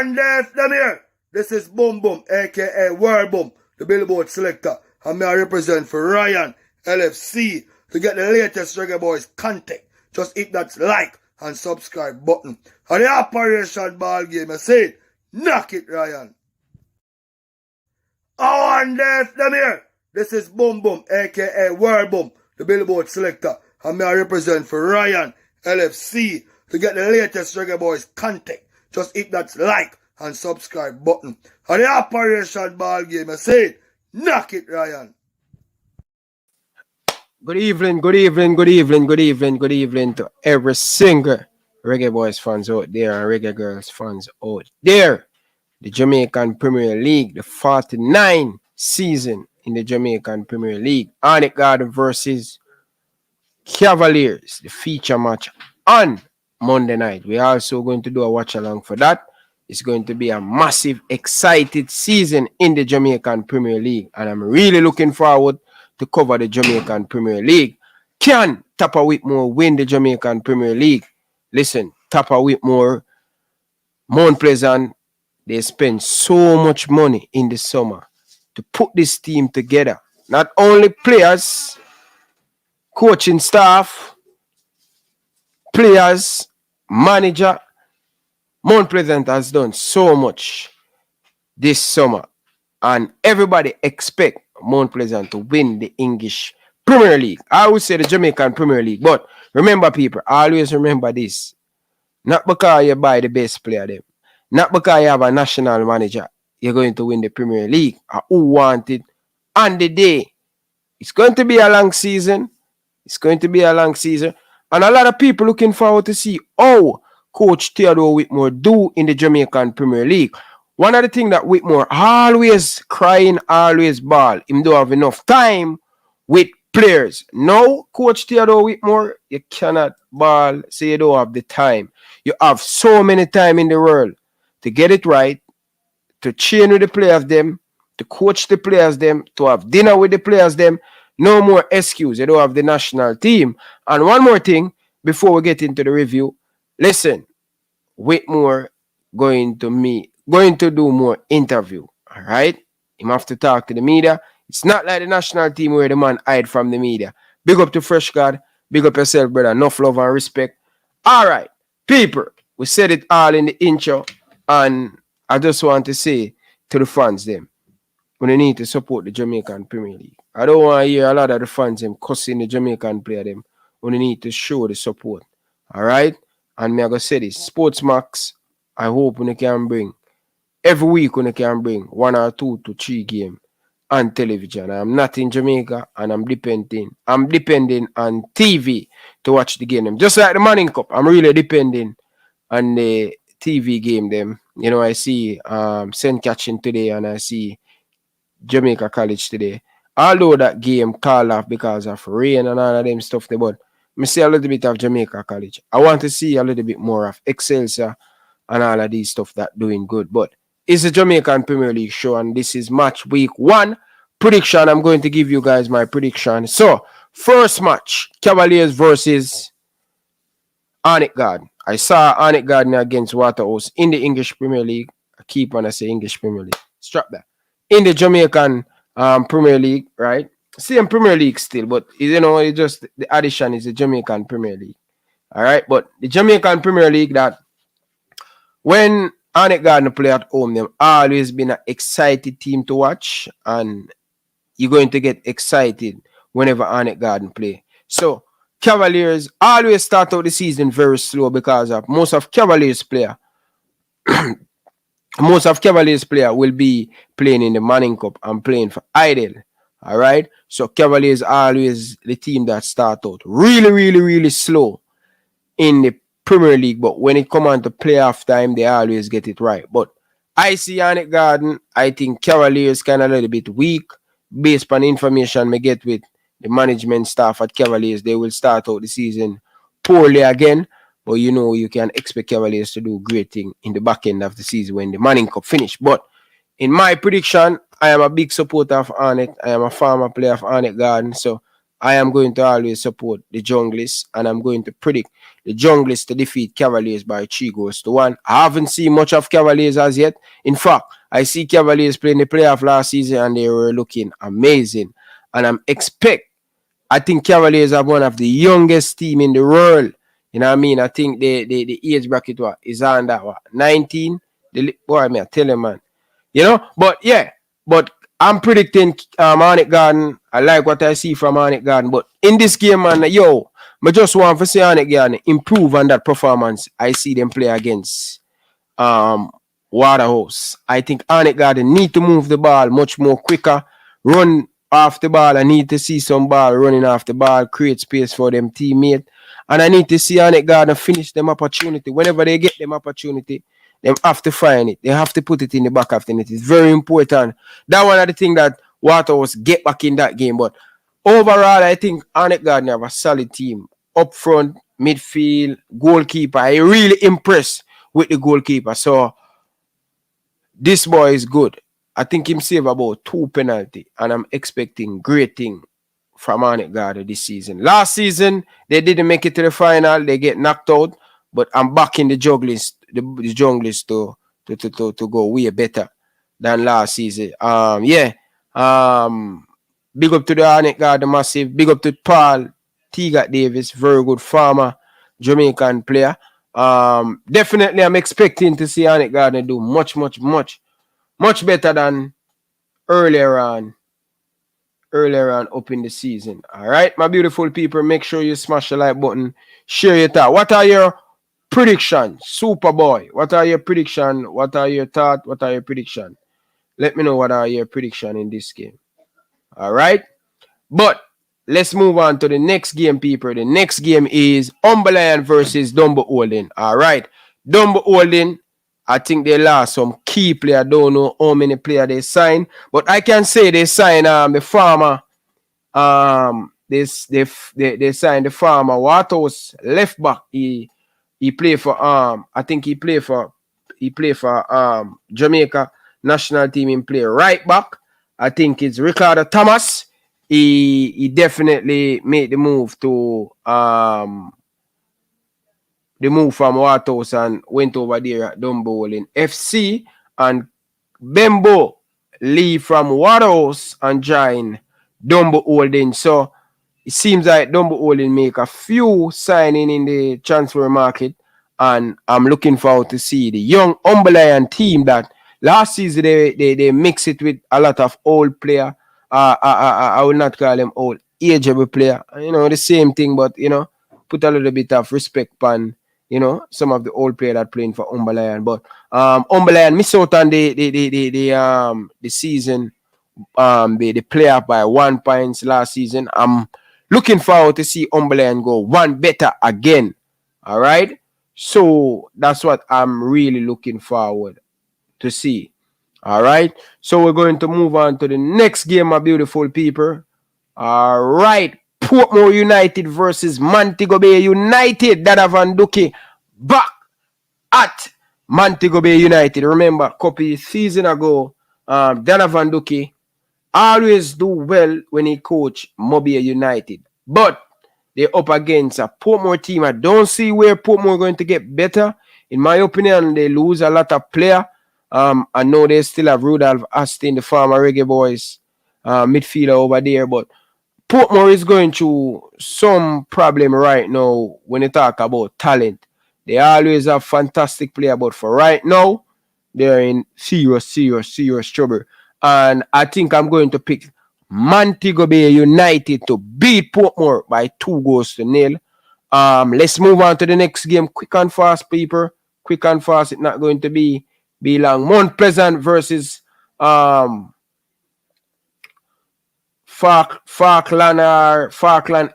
and death them here. This is Boom Boom, aka World Boom, the Billboard selector, and I represent for Ryan LFC. To get the latest Reggae Boyz content, just hit that like and subscribe button. And the operation ball game, I say, knock it, Ryan. Oh, and death them here. This is Boom Boom, aka World Boom, the Billboard selector, and I represent for Ryan LFC. To get the latest Reggae Boyz content, just hit that like and subscribe button. And the operation ball game, I say, knock it, Ryan. Good evening to every single Reggae Boyz fans out there and Reggae Girls fans out there. The Jamaican Premier League, the 49th season in the Jamaican Premier League. Arnett versus Cavaliers, the feature match on Monday night. We're also going to do a watch along for that. It's going to be a massive, excited season in the Jamaican Premier League. And I'm really looking forward to cover the Jamaican Premier League. Can Tapper Whitmore win the Jamaican Premier League? Listen, Tapper Whitmore, Mount Pleasant, they spend so much money in the summer to put this team together. Not only players, coaching staff, players, manager. Mount Pleasant has done so much this summer. And everybody expect Mount Pleasant to win the English Premier League. I would say the Jamaican Premier League. But remember, people, always remember this. Not because you buy the best player them. Not because you have a national manager, you're going to win the Premier League. Or who want it on the day. It's going to be a long season. It's going to be a long season. And a lot of people looking forward to see how Coach Theodore Whitmore do in the Jamaican Premier League. One of the things that Whitmore always crying, always ball. Him don't have enough time with players. Now, Coach Theodore Whitmore, you cannot ball, so you don't have the time. You have so many time in the world to get it right, to train with the players them, to coach the players them, to have dinner with the players them. No more excuse. You don't have the national team. And one more thing, before we get into the review, listen, Whitmore going to do more interview. All right? Him have to talk to the media. It's not like the national team where the man hide from the media. Big up to Fresh God. Big up yourself, brother. Enough love and respect. All right, people. We said it all in the intro. And I just want to say to the fans them, we need to support the Jamaican Premier League. I don't want to hear a lot of the fans them cussing the Jamaican player them. We need to show the support. All right? And me I go say this. Sports Max, I hope we can bring every week we can bring 1 or 2 to 3 games on television. I'm not in Jamaica and I'm depending on TV to watch the game. Just like the Manning Cup, I'm really depending on the TV game them. You know, I see St. Catching today and I see Jamaica College today. Although that game called off because of rain and all of them stuff there, but I see a little bit of Jamaica College. I want to see a little bit more of Excelsior and all of these stuff that doing good. But it's a Jamaican Premier League show and this is match week 1 prediction. I'm going to give you guys my prediction. So, first match, Cavaliers versus Arnett. I saw Arnett against Waterhouse in the English Premier League. I keep on I say English Premier League. Strap that. In the Jamaican Premier League, right? Same Premier League still, but you know, it just the addition is the Jamaican Premier League. All right, but the Jamaican Premier League that when Arnett play at home, they've always been an excited team to watch, and you're going to get excited whenever Arnett play. So Cavaliers always start out the season very slow because of most of Cavaliers player will be playing in the Manning Cup and playing for Idle. All right. So Cavaliers always the team that start out really slow in the Premier League. But when it comes on to playoff time, they always get it right. But I see Arnett Garden. I think Cavaliers kind of a little bit weak based on information I get with the management staff at Cavaliers. They will start out the season poorly again. But you know, you can expect Cavaliers to do great thing in the back end of the season when the Manning Cup finish. But in my prediction, I am a big supporter of Arnett. I am a former player of Arnett Garden. So I am going to always support the Junglists. And I'm going to predict the Junglers to defeat Cavaliers by 3-1. I haven't seen much of Cavaliers as yet. In fact, I see Cavaliers playing the playoff last season and they were looking amazing. And I think Cavaliers are one of the youngest team in the world. You know what I mean? I think the age bracket is under 19. Boy, I tell you, man. You know? But yeah. But I'm predicting Arnett Garden. I like what I see from Arnett Garden. But in this game, man, I just want to see Arnett Garden improve on that performance I see them play against Waterhouse. I think Arnett Garden need to move the ball much more quicker, run off the ball. I need to see some ball running off the ball, create space for them teammate. And I need to see Arnett Garden finish them opportunity. Whenever they get them opportunity, they have to find it. They have to put it in the back of the net. It's very important. That one of the things that Waterhouse get back in that game. But overall, I think Arnett Garden have a solid team. Up front, midfield, goalkeeper. I really impressed with the goalkeeper. So this boy is good. I think him save about 2 penalties. And I'm expecting great thing from Arnett Garden this season. Last season, they didn't make it to the final. They get knocked out. But I'm backing the Junglers to go way better than last season. Big up to the Arnett Garden massive. Big up to Paul Teagat Davis, very good farmer, Jamaican player. Definitely I'm expecting to see Arnett Garden do much better than earlier on up in the season. All right, my beautiful people, make sure you smash the like button, share your thought. What are your predictions, Superboy? What are your predictions? What are your thoughts? What are your predictions? Let me know what are your predictions in this game. All right, but let's move on to the next game, people. The next game is Molynes versus Dunbeholden. All right, Dunbeholden, I think they lost some key player. I don't know how many players they signed, but I can say they signed the farmer. They signed the farmer Waterhouse left back. He played for I think he played for Jamaica national team. He play right back. I think it's Ricardo Thomas. He definitely made the move to the move from Waterhouse and went over there at Dunbeholden FC, and Bembo leave from Waterhouse and join Dunbeholden. So it seems like Dunbeholden make a few signing in the transfer market, and I'm looking forward to see the young Molynes team that last season they mix it with a lot of old player. I will not call them old, ageable player. You know, the same thing, but you know, put a little bit of respect on, you know, some of the old players that playing for Molynes. But Molynes miss out on the season. They play up by 1 point last season. I'm looking forward to see Molynes go one better again. All right. So that's what I'm really looking forward to see. All right. So we're going to move on to the next game, my beautiful people. All right. Portmore United versus Montego Bay United. Donovan Duki back at Montego Bay United. Remember, a couple season ago, Donovan Duki always do well when he coach Mobay United. But they're up against a Portmore team. I don't see where Portmore going to get better. In my opinion, they lose a lot of players. I know they still have Rudolph Astin, the former Reggae Boyz midfielder over there, but Portmore is going through some problem right now when they talk about talent. They always have fantastic players, but for right now, they're in serious trouble. And I think I'm going to pick Montego Bay United to beat Portmore by 2-0. Let's move on to the next game. Quick and fast, people. Quick and fast. It's not going to be long. Mount Pleasant versus Falkland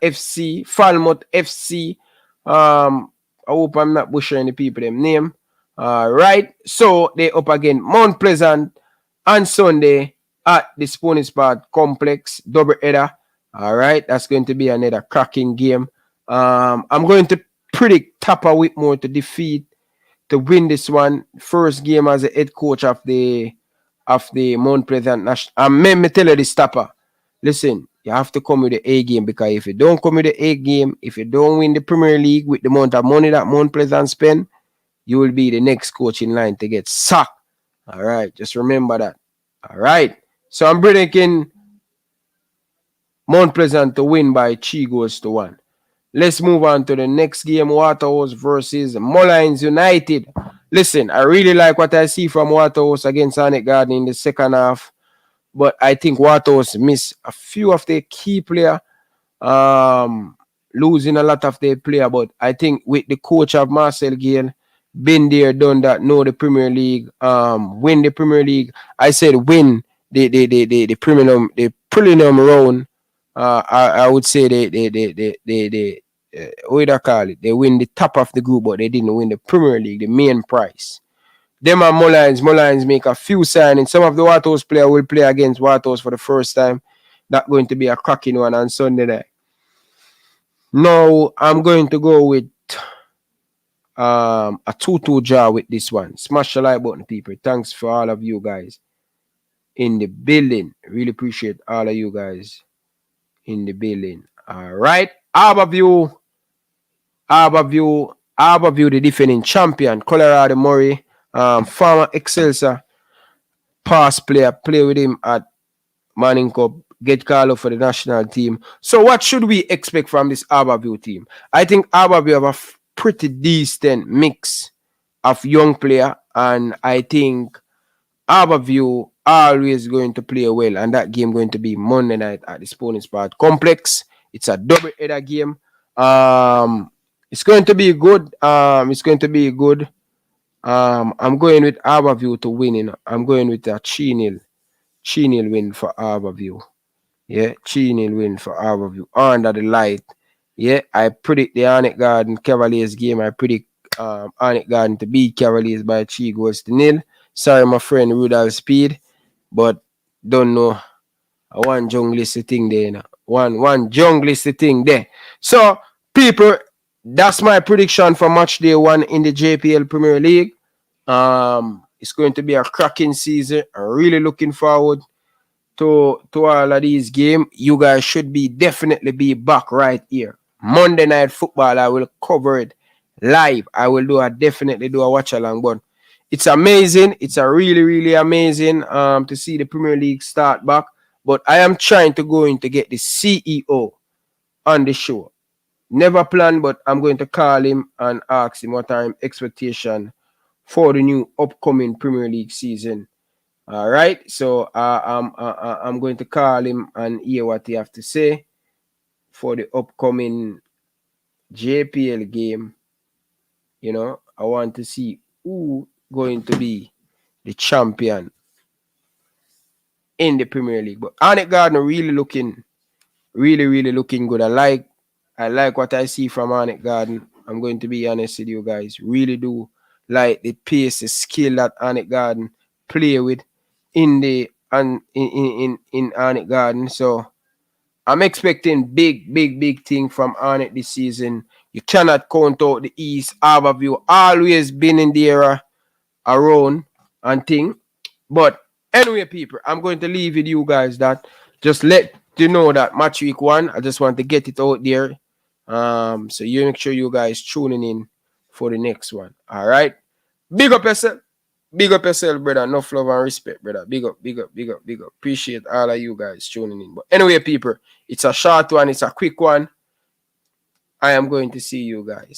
FC, Falmouth FC. I hope I'm not butchering the people them name. Right. So they up again Mount Pleasant on Sunday at the Spoonie Spot Complex, double header. All right. That's going to be another cracking game. I'm going to predict Tapper Whitmore to win this one. First game as a head coach of the Mount Pleasant National. Let me tell you this, Tapper. Listen, You have to come with the A game, because if you don't come with the A game, if you don't win the Premier League with the amount of money that Mount Pleasant spend, you will be the next coach in line to get sacked. All right, just remember that. All right, so I'm predicting Mount Pleasant to win by 3-1. Let's move on to the next game, Waterhouse versus Molynes Utd. Listen, I really like what I see from Waterhouse against Arnett Garden in the second half, but I think Waterhouse missed a few of their key players, losing a lot of their player. But I think with the coach of Marcel Gale, been there, done that, know the Premier League, win the Premier League. I said win the preliminary round. I would say what do I call it? They win the top of the group, but they didn't win the Premier League, the main prize. Them and Molynes make a few signings. Some of the Waterhouse players will play against Waterhouse for the first time. That's going to be a cracking one on Sunday night. Now, I'm going to go with a 2-2 draw with this one. Smash the like button, people. Thanks for all of you guys in the building. Really appreciate all of you guys in the building. All right. Harbour View, the defending champion. Colorado Murray, former Excelsior past player, play with him at Manning Cup, get called up for the national team. So what should we expect from this Harbour View team? I think Harbour View have a pretty decent mix of young player, and I think Harbour View always going to play well, and that game going to be Monday night at the Sporting Sport Complex. It's a double-header game. It's going to be good. I'm going with Harbour View to win. I'm going with a 3-0 win for Harbour View. Yeah, 3-0 win for Harbour View under the light. Yeah, I predict the Arnett Garden Cavaliers game. I predict Arnett Garden to beat Cavaliers by 3-0. Sorry, my friend Rudolph Speed, but don't know. One junglist thing there, you know. One junglist thing there. So, people, that's my prediction for match day 1 in the JPL Premier League. It's going to be a cracking season. I'm really looking forward to all of these games. You guys should definitely be back right here. Monday Night Football, I will cover it live. I will definitely do a watch along, but it's amazing. It's a really, really amazing to see the Premier League start back. But I am trying to go in to get the CEO on the show. Never planned, but I'm going to call him and ask him what are expectations for the new upcoming Premier League season. All right, so I'm going to call him and hear what he have to say for the upcoming JPL game. You know, I want to see who going to be the champion in the Premier League. But Arnett Garden really looking good. I like what I see from Arnett Garden. I'm going to be honest with you guys. Really do like the pace, the skill that Arnett Garden play with in Arnett Garden. So I'm expecting big thing from Arnett this season. You cannot count out the East. Harbour View always been in the era around and thing. But anyway, people, I'm going to leave with you guys that. Just let you know that match week 1. I just want to get it out there. So you make sure you guys tuning in for the next one. All right. Big up yourself. Big up yourself, brother. Enough love and respect, brother. Big up. Appreciate all of you guys tuning in. But anyway, people, it's a short one. It's a quick one. I am going to see you guys.